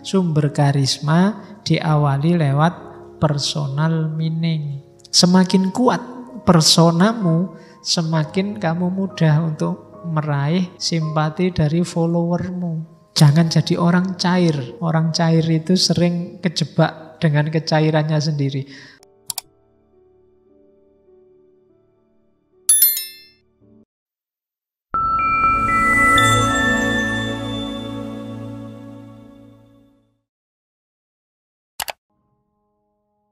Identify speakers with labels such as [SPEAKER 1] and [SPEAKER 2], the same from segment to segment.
[SPEAKER 1] Sumber karisma diawali lewat personal meaning. Semakin kuat personamu, semakin kamu mudah untuk meraih simpati dari followermu. Jangan jadi orang cair. Orang cair itu sering kejebak dengan kecairannya sendiri.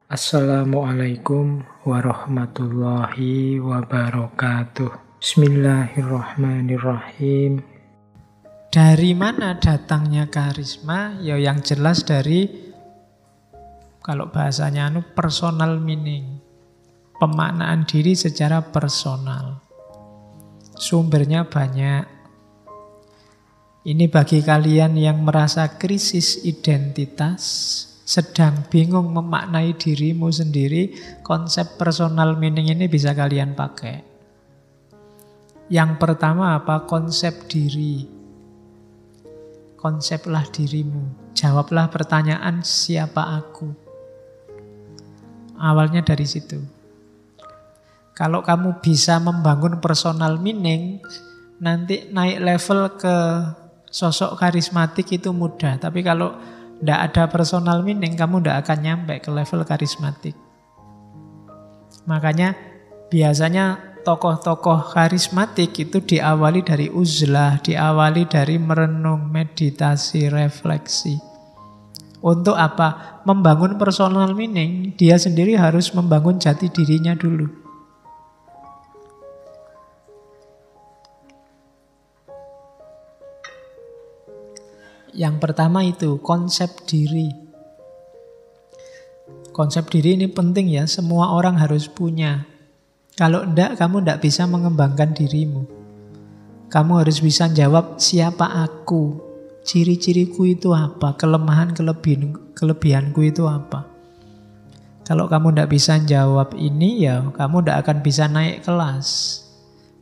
[SPEAKER 1] Assalamualaikum warahmatullahi wabarakatuh. Bismillahirrahmanirrahim. Dari mana datangnya karisma? Ya yang jelas dari, kalau bahasanya personal meaning. Pemaknaan diri secara personal. Sumbernya banyak. Ini bagi kalian yang merasa krisis identitas, sedang bingung memaknai dirimu sendiri, konsep personal meaning ini bisa kalian pakai. Yang pertama apa? Konsep diri. Konseplah dirimu. Jawablah pertanyaan, siapa aku? Awalnya dari situ. Kalau kamu bisa membangun personal meaning, nanti naik level ke sosok karismatik itu mudah. Tapi kalau tidak ada personal meaning, kamu tidak akan nyampe ke level karismatik. Makanya biasanya tokoh-tokoh karismatik itu diawali dari uzlah, diawali dari merenung, meditasi, refleksi. Untuk apa? Membangun personal meaning, dia sendiri harus membangun jati dirinya dulu. Yang pertama itu konsep diri. Konsep diri ini penting ya, semua orang harus punya. Kalau enggak, kamu enggak bisa mengembangkan dirimu. Kamu harus bisa jawab, siapa aku? Ciri-ciriku itu apa? Kelebihanku itu apa? Kalau kamu enggak bisa jawab ini, ya kamu enggak akan bisa naik kelas.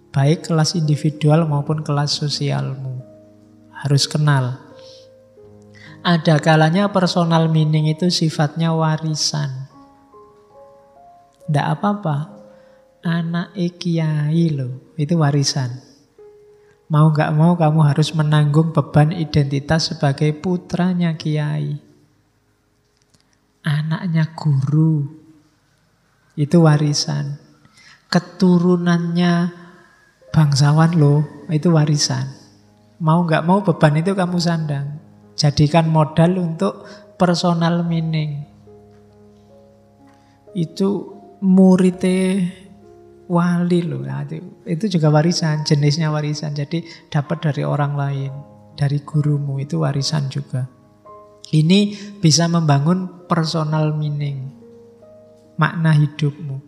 [SPEAKER 1] Baik kelas individual maupun kelas sosialmu. Harus kenal. Ada kalanya personal meaning itu sifatnya warisan. Enggak apa-apa. Anak kiai loh, itu warisan. Mau gak mau kamu harus menanggung beban identitas sebagai putranya kiai. Anaknya guru, itu warisan. Keturunannya bangsawan loh, itu warisan. Mau gak mau beban itu kamu sandang. Jadikan modal untuk personal meaning. Itu muridnya wali loh, nah, itu juga warisan, jenisnya warisan. Jadi dapat dari orang lain, dari gurumu, itu warisan juga. Ini bisa membangun personal meaning, makna hidupmu.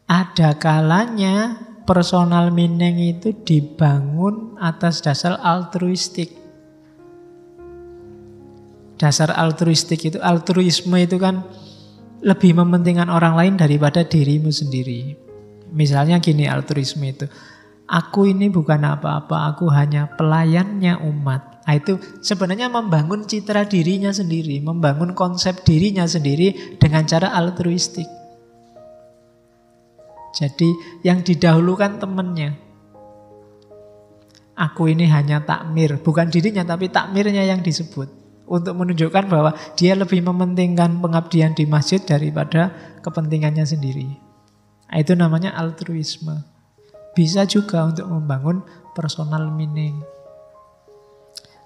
[SPEAKER 1] Ada kalanya personal meaning itu dibangun atas dasar altruistik. Dasar altruistik itu, altruisme itu kan lebih mementingkan orang lain daripada dirimu sendiri. Misalnya gini altruisme itu, aku ini bukan apa-apa, aku hanya pelayannya umat. Nah, itu sebenarnya membangun citra dirinya sendiri, membangun konsep dirinya sendiri dengan cara altruistik. Jadi yang didahulukan temannya. Aku ini hanya takmir, bukan dirinya tapi takmirnya yang disebut. Untuk menunjukkan bahwa dia lebih mementingkan pengabdian di masjid daripada kepentingannya sendiri. Itu namanya altruisme. Bisa juga untuk membangun personal meaning.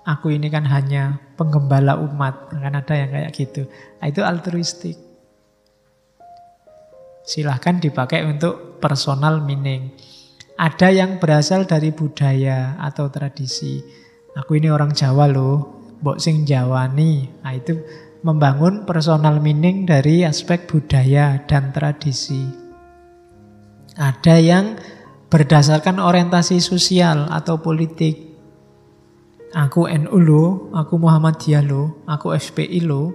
[SPEAKER 1] Aku ini kan hanya penggembala umat, kan ada yang kayak gitu. Itu altruistik. Silahkan dipakai untuk personal meaning. Ada yang berasal dari budaya atau tradisi. Aku ini orang Jawa loh, mbok sing Jawani. Nah, itu membangun personal meaning dari aspek budaya dan tradisi. Ada yang berdasarkan orientasi sosial atau politik. Aku NU loh, aku Muhammadiyah loh, aku FPI loh.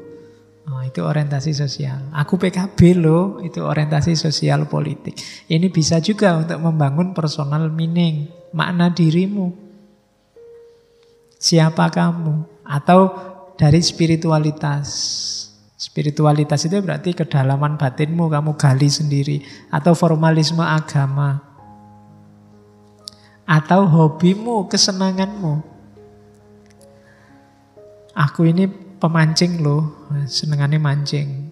[SPEAKER 1] Oh, itu orientasi sosial. Aku PKB loh, itu orientasi sosial politik. Ini bisa juga untuk membangun personal meaning, makna dirimu. Siapa kamu? Atau dari spiritualitas. Spiritualitas itu berarti kedalaman batinmu kamu gali sendiri. Atau formalisme agama. Atau hobimu, kesenanganmu. Aku ini pemancing loh, senengannya mancing.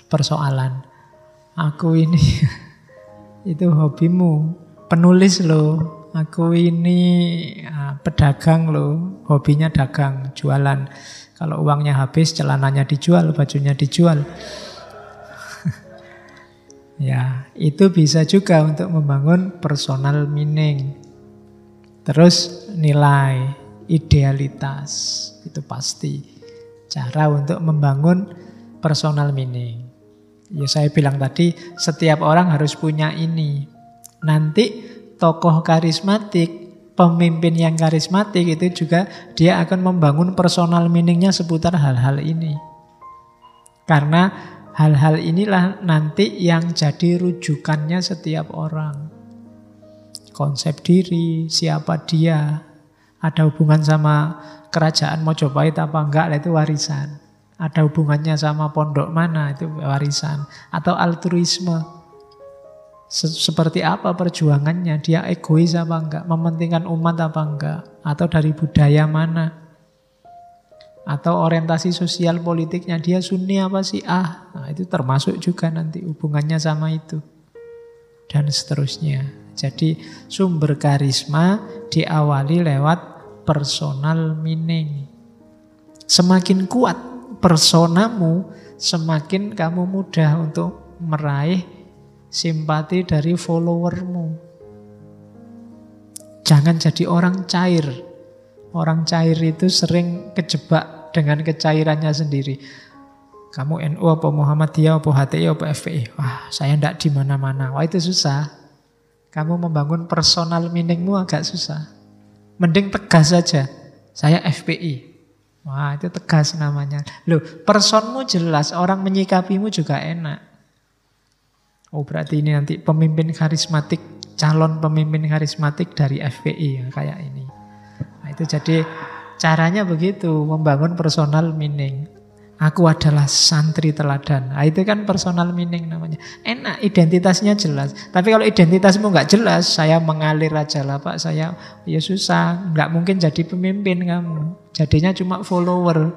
[SPEAKER 1] Persoalan. Aku ini, itu hobimu. Penulis loh, aku ini pedagang loh, hobinya dagang, jualan. Kalau uangnya habis, celananya dijual, bajunya dijual. Ya, itu bisa juga untuk membangun personal meaning. Terus nilai, idealitas, itu pasti cara untuk membangun personal meaning. Ya saya bilang tadi, setiap orang harus punya ini. Nanti tokoh karismatik, pemimpin yang karismatik itu juga dia akan membangun personal meaningnya seputar hal-hal ini. Karena hal-hal inilah nanti yang jadi rujukannya setiap orang. Konsep diri, siapa dia, ada hubungan sama kerajaan Mojopahit apa enggak, itu warisan. Ada hubungannya sama pondok mana, itu warisan. Atau altruisme. Seperti apa perjuangannya, dia egois apa enggak, mementingkan umat apa enggak, atau dari budaya mana, atau orientasi sosial politiknya, dia Sunni apa Syiah. Nah, itu termasuk juga nanti hubungannya sama itu. Dan seterusnya. Jadi sumber karisma diawali lewat personal meaning. Semakin kuat personamu, semakin kamu mudah untuk meraih simpati dari followermu. Jangan jadi orang cair. Orang cair itu sering kejebak dengan kecairannya sendiri. Kamu NU apa Muhammadiyah apa HTI apa FPI? Wah, saya enggak di mana-mana. Wah, itu susah. Kamu membangun personal meaningmu agak susah. Mending tegas saja. Saya FPI. Wah, itu tegas namanya. Loh, personmu jelas, orang menyikapimu juga enak. Oh, berarti ini nanti pemimpin karismatik, calon pemimpin karismatik dari FPI yang kayak ini. Nah, itu jadi caranya begitu, membangun personal meaning. Aku adalah santri teladan. Nah, itu kan personal meaning namanya. Enak, identitasnya jelas. Tapi kalau identitasmu nggak jelas, saya mengalir aja lah Pak, saya ya susah, nggak mungkin jadi pemimpin kamu. Jadinya cuma follower.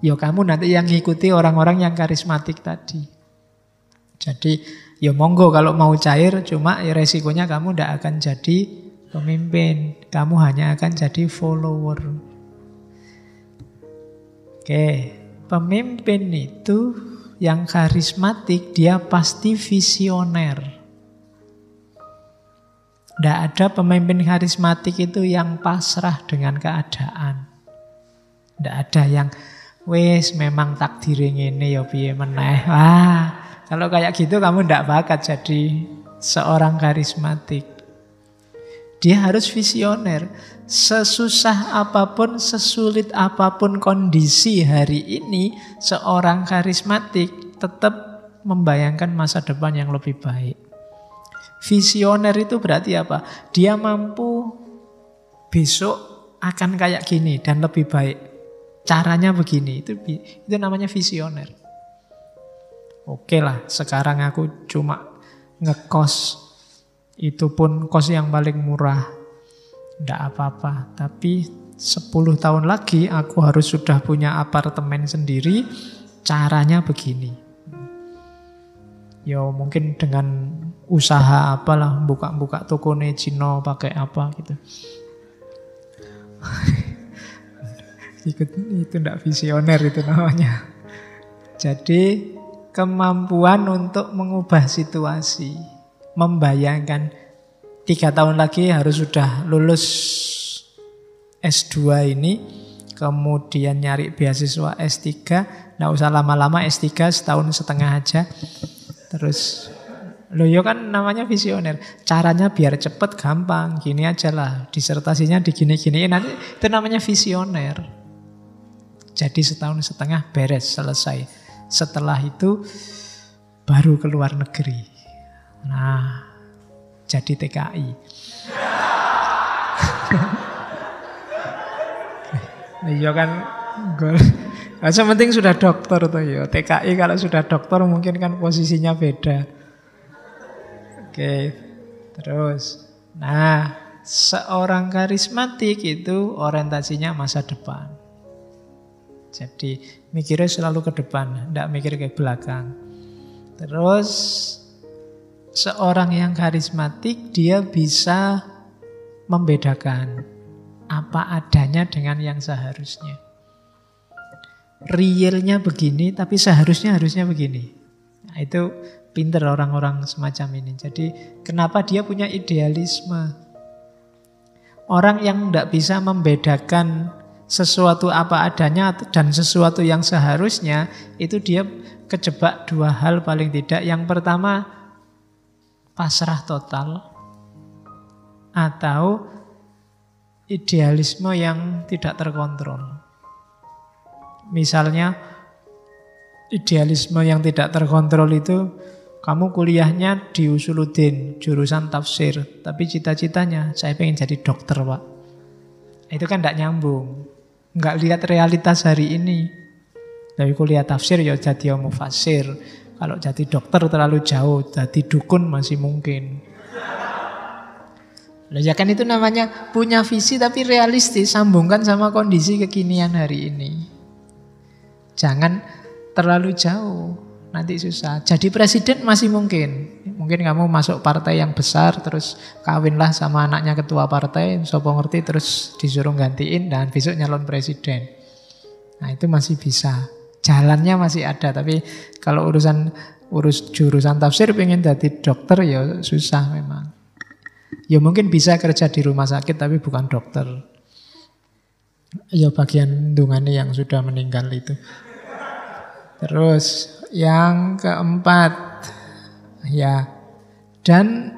[SPEAKER 1] Ya kamu nanti yang ngikuti orang-orang yang karismatik tadi. Jadi ya monggo kalau mau cair, cuma ya resikonya kamu tidak akan jadi pemimpin. Kamu hanya akan jadi follower. Oke, pemimpin itu yang karismatik dia pasti visioner. Tidak ada pemimpin karismatik itu yang pasrah dengan keadaan. Tidak ada yang wes memang takdirnya ini ya piye meneh. Wah, kalau kayak gitu kamu tidak bakat jadi seorang karismatik. Dia harus visioner. Sesusah apapun, sesulit apapun kondisi hari ini, seorang karismatik tetap membayangkan masa depan yang lebih baik. Visioner itu berarti apa? Dia mampu besok akan kayak gini dan lebih baik. Caranya begini, itu namanya visioner. Oke lah, sekarang aku cuma ngekos. Itu pun kos yang paling murah. Tidak apa-apa. Tapi 10 tahun lagi aku harus sudah punya apartemen sendiri. Caranya begini. Ya mungkin dengan usaha apalah, buka-buka toko Cino pakai apa gitu. Itu tidak visioner itu namanya. Jadi kemampuan untuk mengubah situasi, membayangkan 3 tahun lagi harus sudah lulus S2 ini, kemudian nyari beasiswa S3, nggak usah lama-lama S3 setahun setengah aja. Terus, loh ya kan namanya visioner. Caranya biar cepet gampang, gini aja lah, disertasinya digini-giniin, nanti itu namanya visioner. Jadi setahun setengah beres, selesai. Setelah itu baru ke luar negeri. Nah, jadi TKI. Iya kan Yang penting sudah dokter tuh ya. TKI kalau sudah dokter mungkin kan posisinya beda. Oke, terus. Nah, seorang karismatik itu orientasinya masa depan. Jadi mikirnya selalu ke depan, tidak mikir ke belakang. Terus seorang yang karismatik dia bisa membedakan apa adanya dengan yang seharusnya. Realnya begini tapi seharusnya begini. Nah, itu pinter orang-orang semacam ini. Jadi kenapa dia punya idealisme? Orang yang tidak bisa membedakan sesuatu apa adanya dan sesuatu yang seharusnya, itu dia kejebak dua hal paling tidak. Yang pertama, pasrah total, atau idealisme yang tidak terkontrol. Misalnya, idealisme yang tidak terkontrol itu, kamu kuliahnya di Usuluddin, jurusan tafsir, tapi cita-citanya, saya pengen jadi dokter, Pak. Itu kan tidak nyambung. Nggak lihat realitas hari ini. Dari kuliah tafsir ya jadi mufasir. Kalau jadi dokter terlalu jauh, jadi dukun masih mungkin. Loh, ya kan itu namanya punya visi tapi realistis, sambungkan sama kondisi kekinian hari ini. Jangan terlalu jauh, nanti susah. Jadi presiden masih mungkin. Mungkin kamu masuk partai yang besar, terus kawinlah sama anaknya ketua partai, sopo ngerti, terus disuruh gantiin, dan besok nyalon presiden. Nah itu masih bisa. Jalannya masih ada, tapi kalau urus jurusan tafsir pengen jadi dokter ya susah memang. Ya mungkin bisa kerja di rumah sakit tapi bukan dokter. Ya bagian dungane yang sudah meninggal itu. Terus yang keempat, ya, dan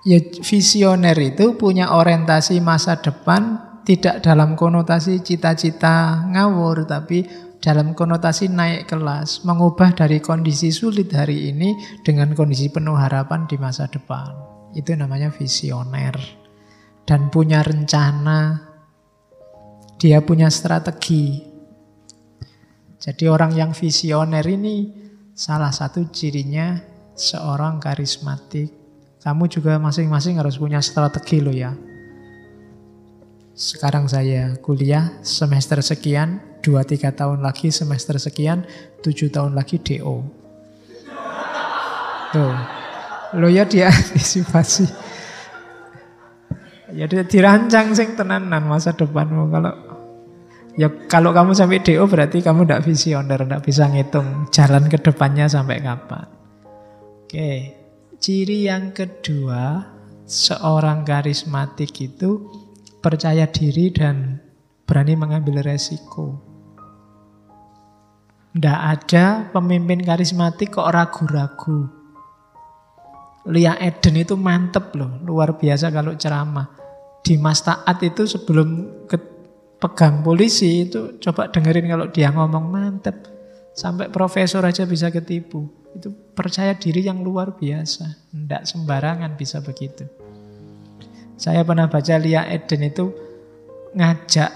[SPEAKER 1] ya visioner itu punya orientasi masa depan tidak dalam konotasi cita-cita ngawur, tapi dalam konotasi naik kelas, mengubah dari kondisi sulit hari ini dengan kondisi penuh harapan di masa depan. Itu namanya visioner. Dan punya rencana, dia punya strategi. Jadi orang yang visioner ini salah satu cirinya seorang karismatik. Kamu juga masing-masing harus punya strategi loh ya. Sekarang saya kuliah semester sekian, 2-3 tahun lagi semester sekian, 7 tahun lagi DO. Tuh. Lo ya diantisipasi. Ya dirancang sing tenanan masa depanmu. Kalau kamu sampai DO berarti kamu tidak visioner, tidak bisa ngitung jalan ke depannya sampai kapan. Oke, ciri yang kedua, seorang karismatik itu percaya diri dan berani mengambil resiko. Tidak ada pemimpin karismatik kok ragu-ragu. Lia Eden itu mantep loh, luar biasa kalau ceramah. Di Mas Taat itu sebelum pegang polisi itu coba dengerin kalau dia ngomong mantep. Sampai profesor aja bisa ketipu. Itu percaya diri yang luar biasa. Tidak sembarangan bisa begitu. Saya pernah baca Lia Eden itu ngajak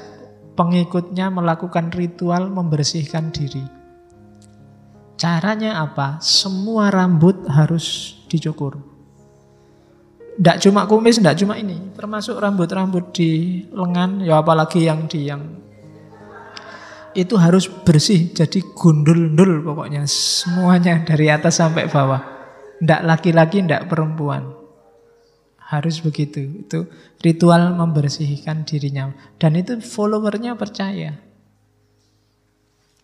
[SPEAKER 1] pengikutnya melakukan ritual membersihkan diri. Caranya apa? Semua rambut harus dicukur. Tidak cuma kumis, tidak cuma ini. Termasuk rambut-rambut di lengan, ya apalagi yang itu harus bersih. Jadi gundul-ndul pokoknya. Semuanya dari atas sampai bawah. Tidak laki-laki, tidak perempuan. Harus begitu. Itu ritual membersihkan dirinya. Dan itu followernya percaya.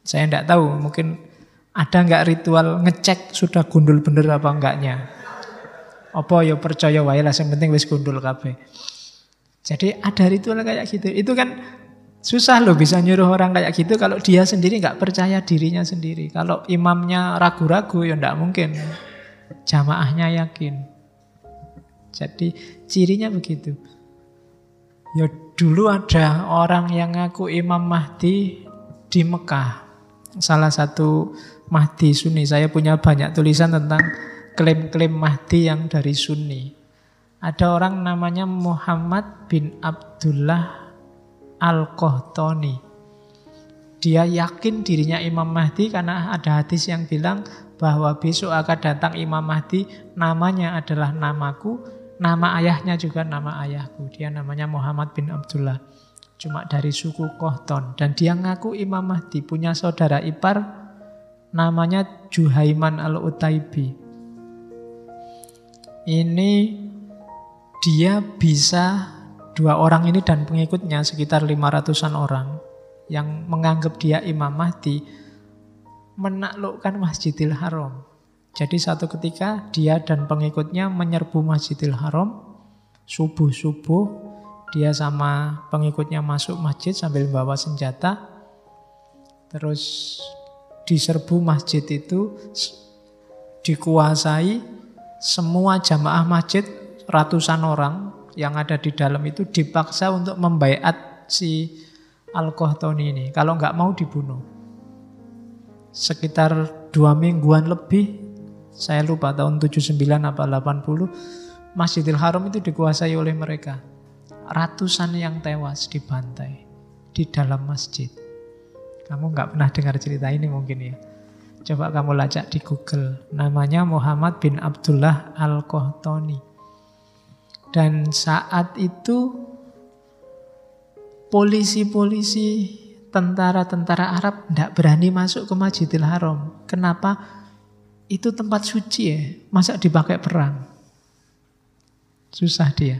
[SPEAKER 1] Saya tidak tahu, mungkin ada nggak ritual ngecek sudah gundul bener apa enggaknya. Apa ya percaya wae lah, yang penting wis gundul kabeh. Jadi ada ritual kayak gitu. Itu kan susah loh bisa nyuruh orang kayak gitu kalau dia sendiri nggak percaya dirinya sendiri. Kalau imamnya ragu-ragu ya nggak mungkin. Jamaahnya yakin. Jadi cirinya begitu. Ya dulu ada orang yang ngaku Imam Mahdi di Mekah. Salah satu Mahdi Sunni. Saya punya banyak tulisan tentang klaim-klaim Mahdi yang dari Sunni. Ada orang namanya Muhammad bin Abdullah Al-Qahtani. Dia yakin dirinya Imam Mahdi karena ada hadis yang bilang bahwa besok akan datang Imam Mahdi, namanya adalah namaku, nama ayahnya juga nama ayahku. Dia namanya Muhammad bin Abdullah, cuma dari suku Qahtan. Dan dia ngaku Imam Mahdi, punya saudara ipar namanya Juhaiman al-Utaibi. Ini dia bisa, dua orang ini dan pengikutnya sekitar 500-an orang yang menganggap dia Imam Mahdi, menaklukkan Masjidil Haram. Jadi satu ketika dia dan pengikutnya menyerbu Masjidil Haram, subuh-subuh dia sama pengikutnya masuk masjid sambil bawa senjata. Terus diserbu masjid itu, dikuasai. Semua jamaah masjid, ratusan orang yang ada di dalam itu dipaksa untuk membaiat si Al-Qahtani ini. Kalau nggak mau dibunuh. Sekitar 2 mingguan lebih, saya lupa tahun 79 apa 80, Masjidil Haram itu dikuasai oleh mereka. Ratusan yang tewas dibantai di dalam masjid. Kamu nggak pernah dengar cerita ini mungkin ya. Coba kamu lacak di Google. Namanya Muhammad bin Abdullah Al-Qahtani. Dan saat itu polisi-polisi, tentara-tentara Arab tidak berani masuk ke Masjidil Haram. Kenapa? Itu tempat suci ya. Masa dipakai perang? Susah dia.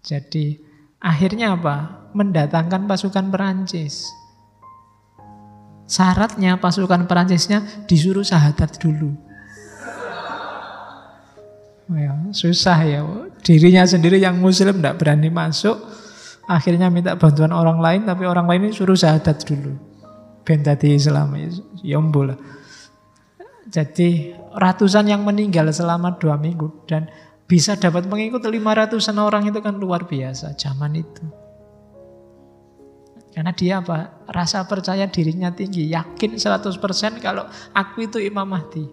[SPEAKER 1] Jadi akhirnya apa? Mendatangkan pasukan Perancis. Syaratnya pasukan Perancisnya disuruh syahadat dulu. Ya, susah ya. Dirinya sendiri yang muslim tidak berani masuk. Akhirnya minta bantuan orang lain, tapi orang lain ini suruh syahadat dulu. Ben tadi Islam, yombo lah. Jadi ratusan yang meninggal selama 2 minggu. Dan bisa dapat pengikut 500-an orang itu kan luar biasa zaman itu. Karena dia apa? Rasa percaya dirinya tinggi. Yakin 100% kalau aku itu Imam Mahdi.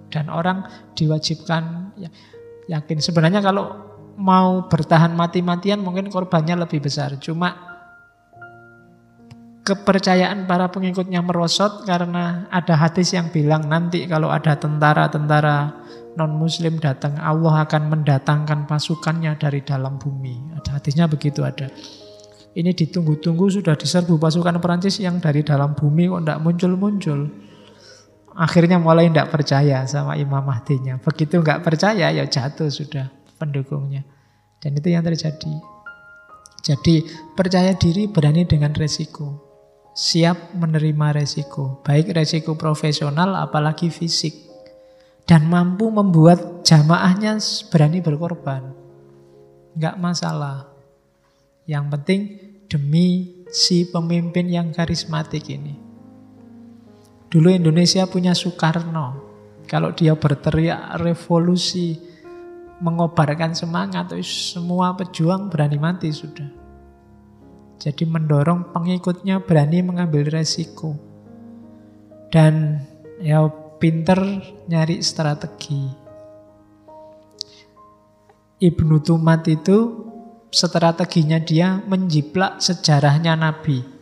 [SPEAKER 1] Dan orang diwajibkan yakin. Sebenarnya kalau mau bertahan mati-matian mungkin korbannya lebih besar. Cuma kepercayaan para pengikutnya merosot karena ada hadis yang bilang nanti kalau ada tentara-tentara non-muslim datang, Allah akan mendatangkan pasukannya dari dalam bumi. Ada hadisnya begitu ada. Ini ditunggu-tunggu sudah diserbu pasukan Perancis yang dari dalam bumi kok tidak muncul-muncul. Akhirnya mulai tidak percaya sama Imam Mahdinya. Begitu nggak percaya ya jatuh sudah pendukungnya. Dan itu yang terjadi. Jadi percaya diri berani dengan resiko. Siap menerima resiko. Baik resiko profesional apalagi fisik. Dan mampu membuat jamaahnya berani berkorban. Nggak masalah. Yang penting demi si pemimpin yang karismatik ini. Dulu Indonesia punya Soekarno. Kalau dia berteriak revolusi, mengobarkan semangat, semua pejuang berani mati sudah. Jadi mendorong pengikutnya berani mengambil resiko. Dan ya pinter nyari strategi. Ibnu Tumat itu strateginya dia menjiplak sejarahnya Nabi.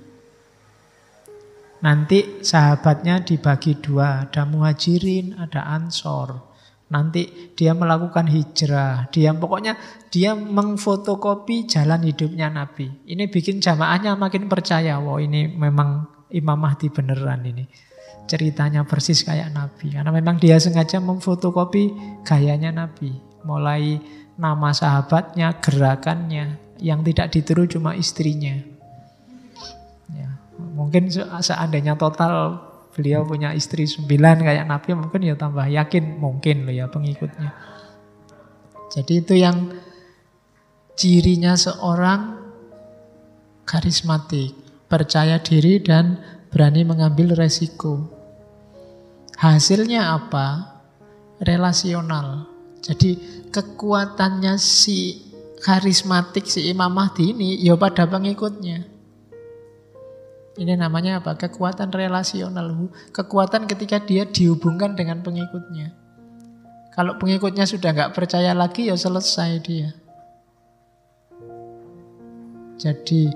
[SPEAKER 1] Nanti sahabatnya dibagi 2, ada muhajirin, ada ansor. Nanti dia melakukan hijrah. Pokoknya dia mengfotokopi jalan hidupnya Nabi. Ini bikin jamaahnya makin percaya, wah ini memang Imam Mahdi beneran ini. Ceritanya persis kayak Nabi. Karena memang dia sengaja memfotokopi gayanya Nabi. Mulai nama sahabatnya, gerakannya. Yang tidak ditiru cuma istrinya. Ya, mungkin seandainya total beliau punya istri 9 kayak Nabi, mungkin ya tambah yakin mungkin loh ya pengikutnya. Jadi itu yang cirinya seorang karismatik, percaya diri dan berani mengambil resiko. Hasilnya apa? Relasional. Jadi kekuatannya si karismatik, si Imam Mahdi ini ya pada pengikutnya. Ini namanya apa? Kekuatan relasional. Kekuatan ketika dia dihubungkan dengan pengikutnya. Kalau pengikutnya sudah nggak percaya lagi ya selesai dia. Jadi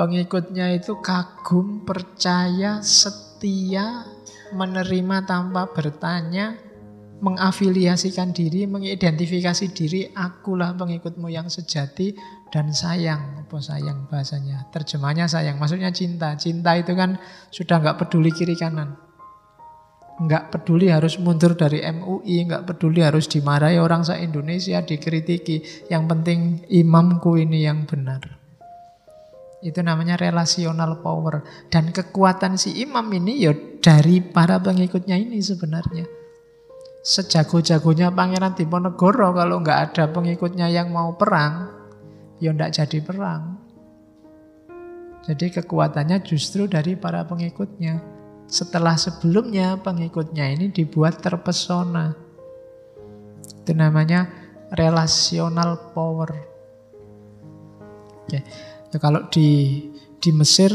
[SPEAKER 1] Pengikutnya itu kagum, percaya, setia, menerima tanpa bertanya, mengafiliasikan diri, mengidentifikasi diri, akulah pengikutmu yang sejati, dan sayang. Apa sayang bahasanya? Terjemahnya sayang, maksudnya cinta. Cinta itu kan sudah nggak peduli kiri kanan. Nggak peduli harus mundur dari MUI, nggak peduli harus dimarahi orang se-Indonesia, dikritiki. Yang penting imamku ini yang benar. Itu namanya relational power. Dan kekuatan si imam ini ya dari para pengikutnya ini sebenarnya. Sejago-jagonya Pangeran Diponegoro, kalau nggak ada pengikutnya yang mau perang, ya nggak jadi perang. Jadi kekuatannya justru dari para pengikutnya. Setelah sebelumnya pengikutnya ini dibuat terpesona. Itu namanya relational power. Oke. Ya, kalau di Mesir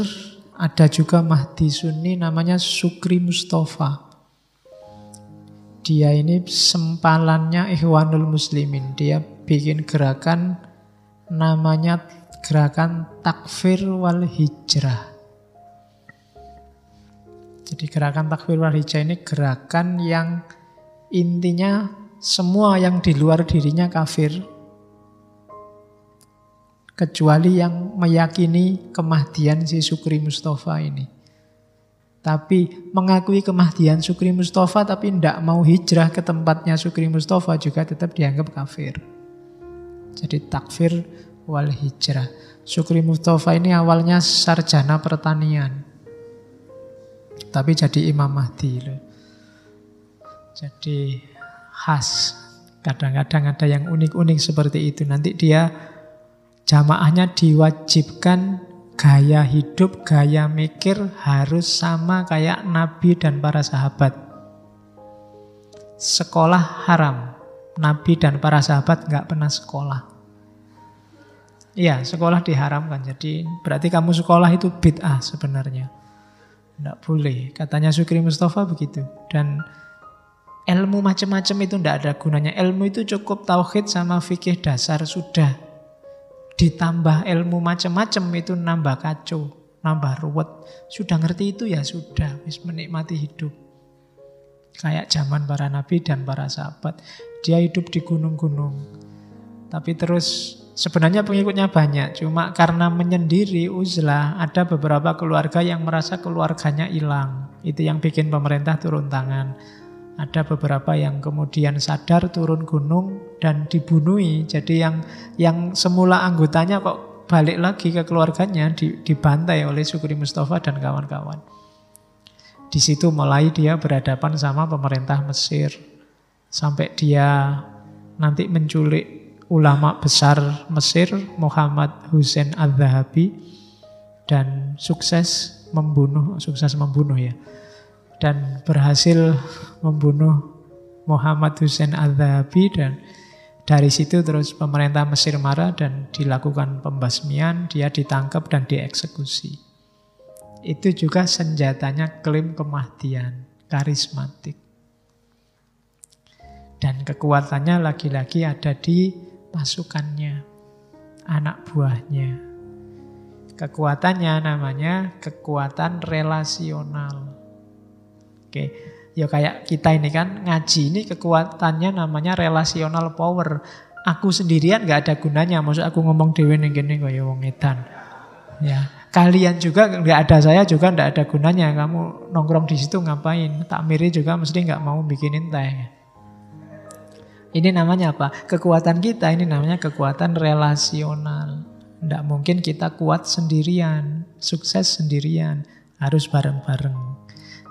[SPEAKER 1] ada juga Mahdi Sunni namanya Sukri Mustafa. Dia ini sempalannya Ikhwanul Muslimin. Dia bikin gerakan namanya gerakan takfir wal hijrah. Jadi gerakan takfir wal hijrah ini gerakan yang intinya semua yang di luar dirinya kafir, kecuali yang meyakini kemahdian si Sukri Mustafa ini. Tapi mengakui kemahdian Sukri Mustafa tapi tidak mau hijrah ke tempatnya Sukri Mustafa juga tetap dianggap kafir. Jadi takfir wal hijrah. Sukri Mustafa ini awalnya sarjana pertanian, tapi jadi Imam Mahdi. Jadi khas. Kadang-kadang ada yang unik-unik seperti itu. Nanti dia jamaahnya diwajibkan gaya hidup, gaya mikir harus sama kayak Nabi dan para sahabat. Sekolah haram. Nabi dan para sahabat nggak pernah sekolah. Iya, sekolah diharamkan. Jadi berarti kamu sekolah itu bid'ah sebenarnya. Nggak boleh. Katanya Sukri Mustafa begitu. Dan ilmu macam-macam itu nggak ada gunanya. Ilmu itu cukup tauhid sama fikih dasar sudah. Ditambah ilmu macam-macam itu nambah kacau, nambah ruwet. Sudah ngerti itu ya sudah, wis menikmati hidup. Kayak zaman para nabi dan para sahabat. Dia hidup di gunung-gunung. Tapi terus sebenarnya pengikutnya banyak. Cuma karena menyendiri, uzlah, ada beberapa keluarga yang merasa keluarganya hilang. Itu yang bikin pemerintah turun tangan. Ada beberapa yang kemudian sadar turun gunung dan dibunuhi. Jadi yang semula anggotanya kok balik lagi ke keluarganya, dibantai oleh Sukri Mustafa dan kawan-kawan. Di situ mulai dia berhadapan sama pemerintah Mesir. Sampai dia nanti menculik ulama besar Mesir, Muhammad Hussein Al-Zahabi, dan sukses membunuh ya. Dan berhasil membunuh Muhammad Hussein Al-Zahabi, dan dari situ terus pemerintah Mesir marah dan dilakukan pembasmian, dia ditangkap dan dieksekusi. Itu juga senjatanya klaim kemahdian, karismatik. Dan kekuatannya lagi-lagi ada di pasukannya, anak buahnya. Kekuatannya namanya kekuatan relasional. Oke, ya kayak kita ini kan ngaji ini kekuatannya namanya relational power. Aku sendirian nggak ada gunanya. Maksud aku ngomong dewe ning kene kaya wong edan. Ya, kalian juga nggak ada saya juga nggak ada gunanya. Kamu nongkrong di situ ngapain? Takmiri juga mesti nggak mau bikinin teh. Ini namanya apa? Kekuatan kita ini namanya kekuatan relasional. Nggak mungkin kita kuat sendirian, sukses sendirian, harus bareng-bareng.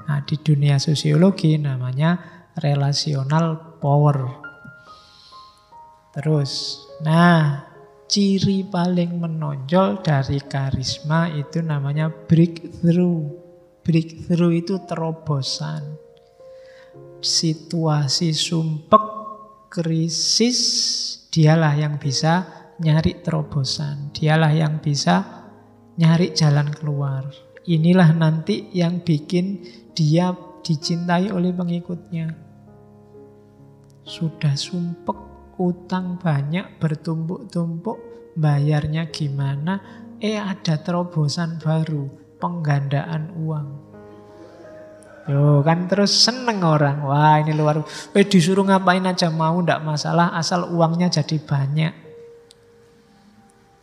[SPEAKER 1] Nah, di dunia sosiologi namanya relational power. Terus, nah, ciri paling menonjol dari karisma itu namanya breakthrough. Breakthrough itu terobosan. Situasi sumpek, krisis, dialah yang bisa nyari terobosan. Dialah yang bisa nyari jalan keluar. Inilah nanti yang bikin dia dicintai oleh pengikutnya. Sudah sumpek, utang banyak, bertumpuk-tumpuk, bayarnya gimana, ada terobosan baru, penggandaan uang. Yo, kan terus seneng orang. Wah, ini luar. Disuruh ngapain aja mau, ndak masalah asal uangnya jadi banyak.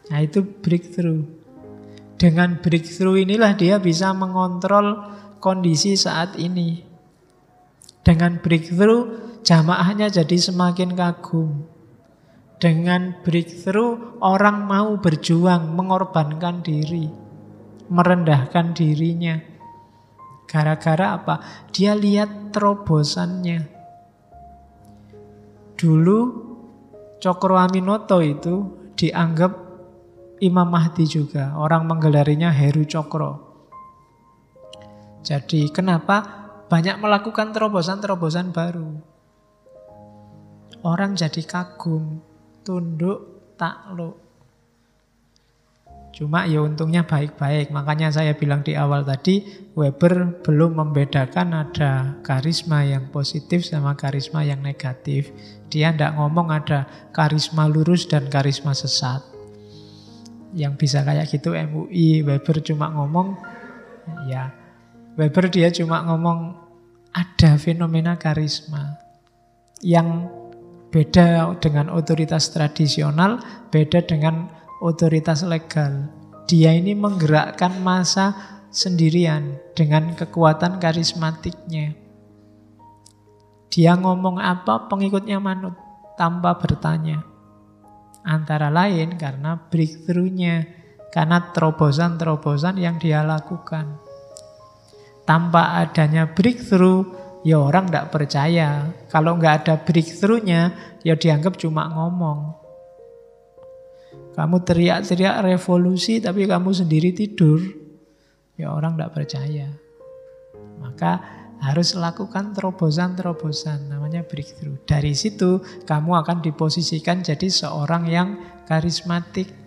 [SPEAKER 1] Nah, itu breakthrough. Dengan breakthrough inilah dia bisa mengontrol kondisi saat ini. Dengan breakthrough, jamaahnya jadi semakin kagum. Dengan breakthrough, orang mau berjuang, mengorbankan diri, merendahkan dirinya. Gara-gara apa? Dia lihat terobosannya. Dulu Cokroaminoto itu dianggap Imam Mahdi juga. Orang menggelarinya Heru Cokro. Jadi kenapa banyak melakukan terobosan-terobosan baru? Orang jadi kagum, tunduk, takluk. Cuma ya untungnya baik-baik. Makanya saya bilang di awal tadi, Weber belum membedakan ada karisma yang positif sama karisma yang negatif. Dia tidak ngomong ada karisma lurus dan karisma sesat. Yang bisa kayak gitu MUI. Weber cuma ngomong, Weber dia cuma ngomong ada fenomena karisma yang beda dengan otoritas tradisional, beda dengan otoritas legal. Dia ini menggerakkan massa sendirian dengan kekuatan karismatiknya. Dia ngomong apa, pengikutnya manut tanpa bertanya. Antara lain karena breakthrough-nya, karena terobosan-terobosan yang dia lakukan. Tanpa adanya breakthrough, ya orang tidak percaya. Kalau nggak ada breakthrough-nya, ya dianggap cuma ngomong. Kamu teriak-teriak revolusi tapi kamu sendiri tidur, ya orang tidak percaya. Maka harus lakukan terobosan-terobosan, namanya breakthrough. Dari situ kamu akan diposisikan jadi seorang yang karismatik.